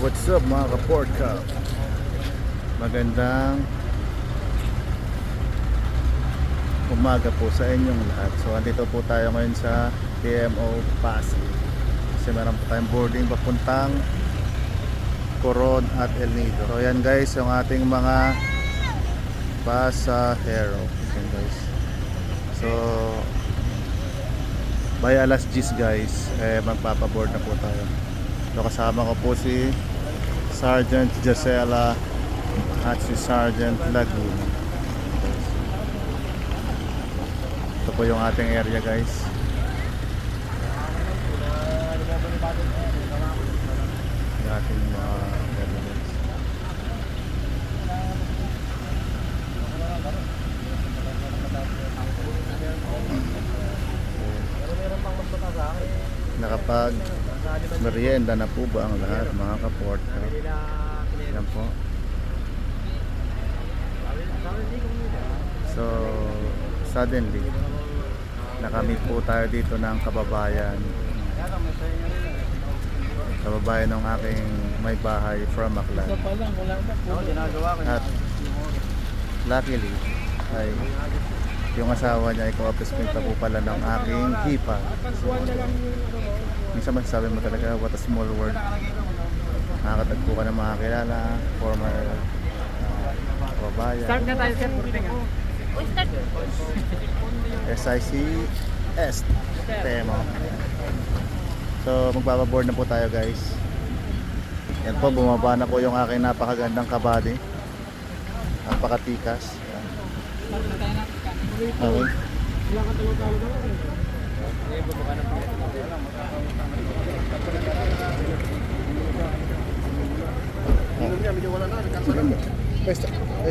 What's up mga ka-Port Cup? Magandang umaga po sa inyong lahat. So andito po tayo ngayon sa PMO Pasig kasi meron po tayong boarding papuntang Coron at El Nido. So yan guys, yung ating mga pasahero. Yan guys. So by alas 10 guys, magpapaboard na po tayo. So kasama ko po si Sergeant Jacela at si Sergeant Laguna. Ito po yung ating area guys. Yung ating mga area guys. Nakapag merienda na po ba ang lahat mga ka-Port Cup? Yan po. So suddenly nakamit po tayo dito ng kababayan ng aking may bahay from Aklan. At luckily ay yung asawa niya ay co-office mate po pala ng aking hipa. So, minsan masasabi mo talaga what a small world. Nakakatagpo ka ng mga kilala, former kababayan. Start na tayo sir, porting ah. SICS Temo. So magbababoard na po tayo guys. Yan po, bumaba na po yung aking napakagandang kabady. Napakatikas. Okay.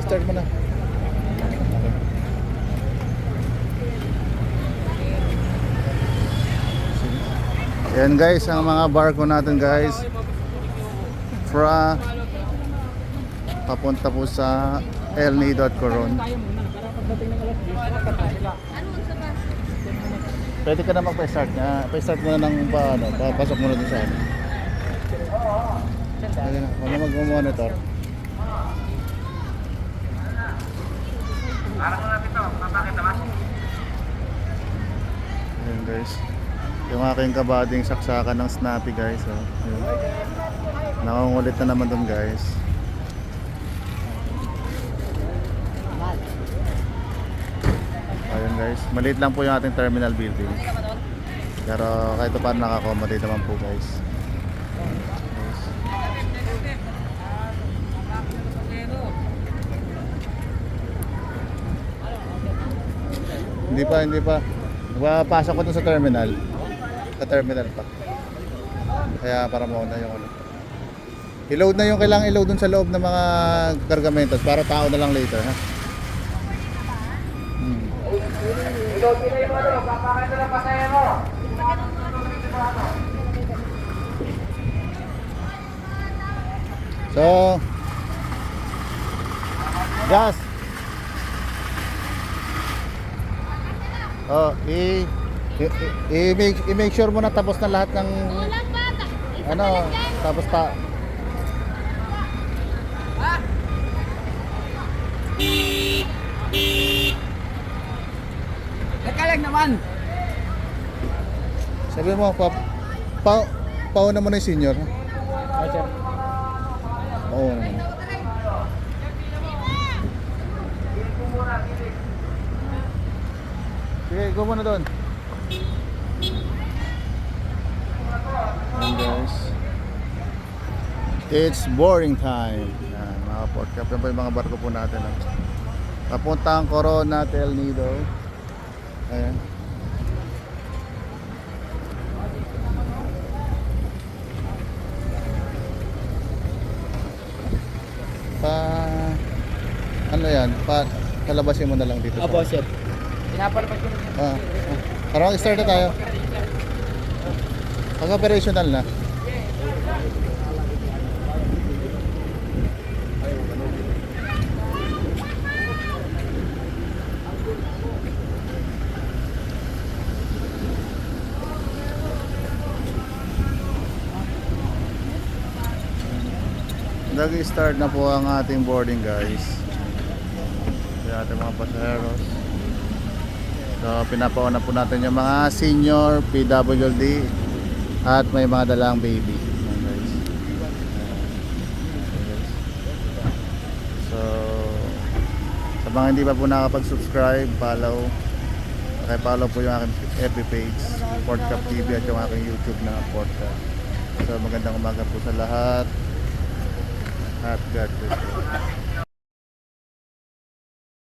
Start mo na. Yan guys, ang mga barko natin guys. Papunta po sa El Nido at Coron. Pwede ka na magpa-start na. Pa-start mo na ng papasok mo na dun sa ano. Pwede na, wala mag-monitor. Ayan guys, yung aking kabading saksakan ng snappy guys. Oh. Nakungulit na naman dun guys. Ayun guys, maliit lang po yung ating terminal building. Pero kahit pa paano naka-accommodate naman po guys. Hindi pa. Papasok ko dun sa terminal. Sa terminal pa. Kaya para mauna yung ano. I-load na yung kailangan i-load dun sa loob ng mga kargamentos para tao na lang later ha. I-load nila yung ano, papakain na lang pasahero. So gas. Oh, i-make sure mo na tapos na lahat ng ano, tapos pa. Nagkalag naman. Sabi mo, pauna mo na yung senior. Oh, sir. Oo naman. Sige, go muna doon. And guys, it's boarding time. Yan, mga Port Cup. Yan po yung mga barko po natin. Papuntang Coron at El Nido. Ayan. Ano yan? Kalabasin mo na lang dito. Opo, sir. Pinapalabas ko na. Parang start na tayo. Pag-operational na. Nag-start na po ang ating boarding guys. Sa ating mga pasaheros. So pinapauna po natin yung mga senior PWD at may mga dalang baby. Ayan, guys. Ayan, guys. So sa mga hindi pa po nakapag-subscribe, follow po yung aking FB page, Portcap TV, at yung aking YouTube na Portcap. So magandang umaga po sa lahat. At God bless you.